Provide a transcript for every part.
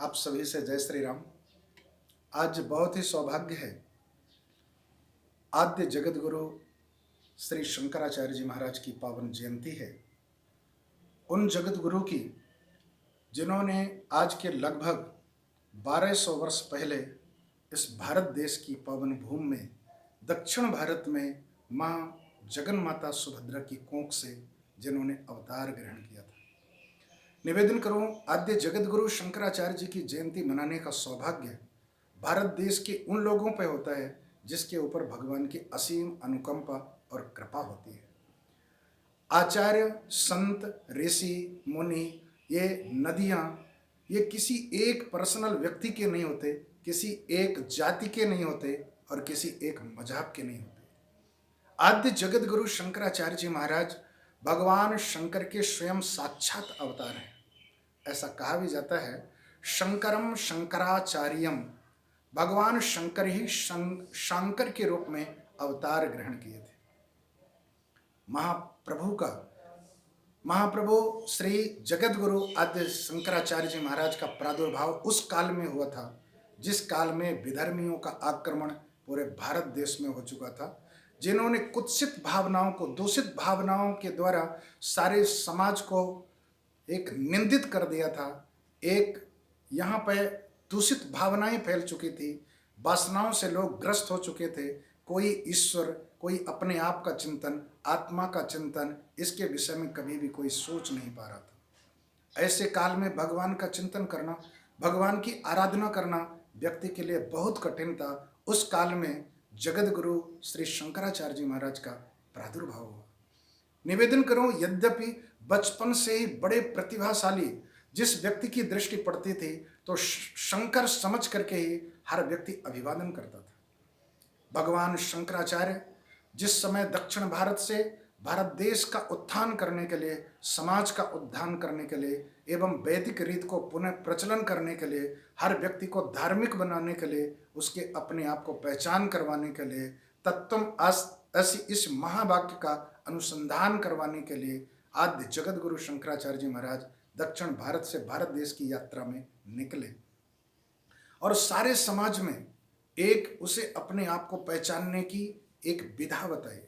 आप सभी से जय श्री राम। आज बहुत ही सौभाग्य है। आद्य जगत गुरु श्री शंकराचार्य जी महाराज की पावन जयंती है। उन जगत गुरु की जिन्होंने आज के लगभग 1200 वर्ष पहले इस भारत देश की पावन भूमि में दक्षिण भारत में माँ जगन माता सुभद्रा की कोख से जिन्होंने अवतार ग्रहण किया था। निवेदन करूं, आद्य जगत गुरु शंकराचार्य जी की जयंती मनाने का सौभाग्य भारत देश के उन लोगों पर होता है जिसके ऊपर भगवान की असीम अनुकंपा और कृपा होती है। आचार्य, संत, ऋषि, मुनि, ये नदियाँ, ये किसी एक पर्सनल व्यक्ति के नहीं होते, किसी एक जाति के नहीं होते और किसी एक मजहब के नहीं होते। आद्य जगत गुरु शंकराचार्य जी महाराज भगवान शंकर के स्वयं साक्षात अवतार हैं। ऐसा कहा भी जाता है, शंकरम शंकराचार्यम, भगवान शंकर ही शंकर के रूप में अवतार ग्रहण किए थे। महाप्रभु श्री जगत गुरु आद्य शंकराचार्य जी महाराज का प्रादुर्भाव उस काल में हुआ था जिस काल में विधर्मियों का आक्रमण पूरे भारत देश में हो चुका था, जिन्होंने कुत्सित भावनाओं को, दूषित भावनाओं के द्वारा सारे समाज को एक निंदित कर दिया था। एक यहाँ पे दूषित भावनाएं फैल चुकी थी, वासनाओं से लोग ग्रस्त हो चुके थे। कोई ईश्वर, कोई अपने आप का चिंतन, आत्मा का चिंतन, इसके विषय में कभी भी कोई सोच नहीं पा रहा था। ऐसे काल में भगवान का चिंतन करना, भगवान की आराधना करना व्यक्ति के लिए बहुत कठिन था। उस काल में जगत गुरु श्री शंकराचार्य जी महाराज का प्रादुर्भाव हुआ। निवेदन करूं, यद्यपि बचपन से ही बड़े प्रतिभाशाली जिस व्यक्ति की दृष्टि पड़ती थी तो शंकर समझ करके ही हर व्यक्ति अभिवादन करता था। भगवान शंकराचार्य जिस समय दक्षिण भारत से भारत देश का उत्थान करने के लिए, समाज का उद्धार करने के लिए एवं वैदिक रीत को पुनः प्रचलन करने के लिए, हर व्यक्ति को धार्मिक बनाने के लिए, उसके अपने आप को पहचान करवाने के लिए, तत्त्वम ऐसी इस महावाक्य का अनुसंधान करवाने के लिए आद्य जगत गुरु शंकराचार्य जी महाराज दक्षिण भारत से भारत देश की यात्रा में निकले और सारे समाज में एक उसे अपने आप को पहचानने की एक विधा बताई।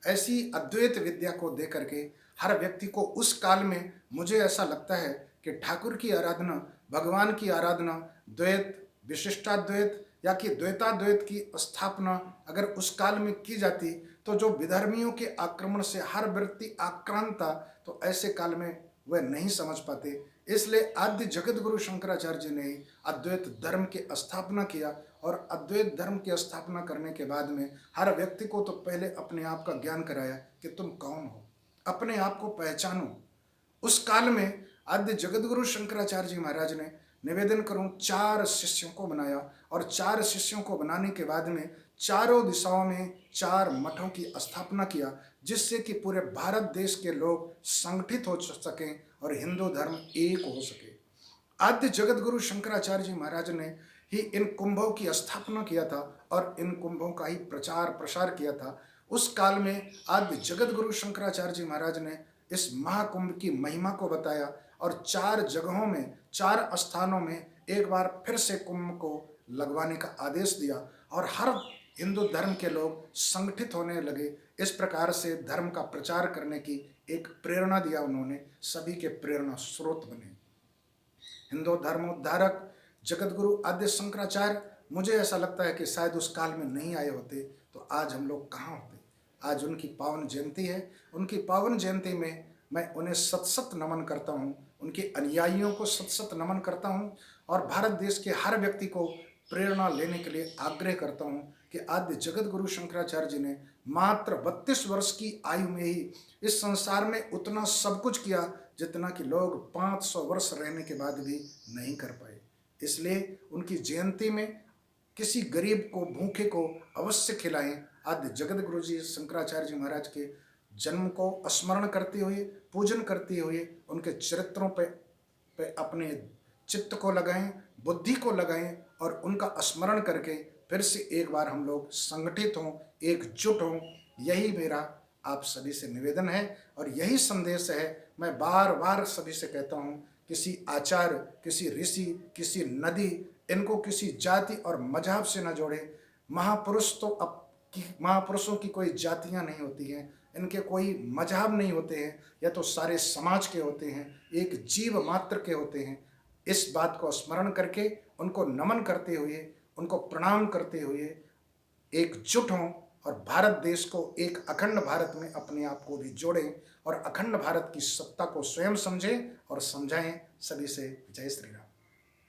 ऐसी अद्वैत विद्या को दे करके हर व्यक्ति को उस काल में, मुझे ऐसा लगता है कि ठाकुर की आराधना, भगवान की आराधना, द्वैत, विशिष्टाद्वैत या कि द्वैताद्वैत की स्थापना अगर उस काल में की जाती तो जो विधर्मियों के आक्रमण से हर व्यक्ति आक्रांत था तो ऐसे काल में वह नहीं समझ पाते। इसलिए आद्य जगत गुरु शंकराचार्य जी ने अद्वैत धर्म की स्थापना किया और अद्वैत धर्म की स्थापना करने के बाद में हर व्यक्ति को तो पहले अपने आप का ज्ञान कराया कि तुम कौन हो, अपने आप को पहचानो। उस काल में आद्य जगत गुरु शंकराचार्य जी महाराज ने, निवेदन करूं, 4 शिष्यों को बनाया और 4 शिष्यों को बनाने के बाद में चारों दिशाओं में 4 मठों की स्थापना किया, जिससे कि पूरे भारत देश के लोग संगठित हो सकें और हिंदू धर्म एक हो सके। आद्य जगत गुरु शंकराचार्य जी महाराज ने ही इन कुंभों की स्थापना किया था और इन कुंभों का ही प्रचार प्रसार किया था। उस काल में आद्य जगत गुरु शंकराचार्य जी महाराज ने इस महाकुंभ की महिमा को बताया और 4 जगहों में, 4 स्थानों में एक बार फिर से कुंभ को लगवाने का आदेश दिया और हर हिंदू धर्म के लोग संगठित होने लगे। इस प्रकार से धर्म का प्रचार करने की एक प्रेरणा दिया उन्होंने, सभी के प्रेरणा स्रोत बने। हिंदू धर्मोद्धारक जगत गुरु आद्य शंकराचार्य, मुझे ऐसा लगता है कि शायद उस काल में नहीं आए होते तो आज हम लोग कहाँ होते। आज उनकी पावन जयंती है। उनकी पावन जयंती में मैं उन्हें सत सत नमन करता हूँ, उनके अनुयायियों को सत सत नमन करता हूँ और भारत देश के हर व्यक्ति को प्रेरणा लेने के लिए आग्रह करता हूँ कि आद्य जगत गुरु शंकराचार्य जी ने मात्र 32 वर्ष की आयु में ही इस संसार में उतना सब कुछ किया जितना कि लोग 500 वर्ष रहने के बाद भी नहीं कर पाए। इसलिए उनकी जयंती में किसी गरीब को, भूखे को अवश्य खिलाएं। आद्य जगत गुरु जी शंकराचार्य जी महाराज के जन्म को स्मरण करते हुए, पूजन करते हुए उनके चरित्रों पे अपने चित्त को लगाएं, बुद्धि को लगाएं और उनका स्मरण करके फिर से एक बार हम लोग संगठित हों, एकजुट हों। यही मेरा आप सभी से निवेदन है और यही संदेश है। मैं बार बार सभी से कहता हूँ किसी आचार्य, किसी ऋषि, किसी नदी, इनको किसी जाति और मजहब से न जोड़े। महापुरुषों की कोई जातियां नहीं होती हैं, इनके कोई मजहब नहीं होते हैं, यह तो सारे समाज के होते हैं, एक जीव मात्र के होते हैं। इस बात को स्मरण करके उनको नमन करते हुए, उनको प्रणाम करते हुए एकजुट हों और भारत देश को एक अखंड भारत में अपने आप को भी जोड़ें और अखंड भारत की सत्ता को स्वयं समझें और समझाएं। सभी से जय श्री राम।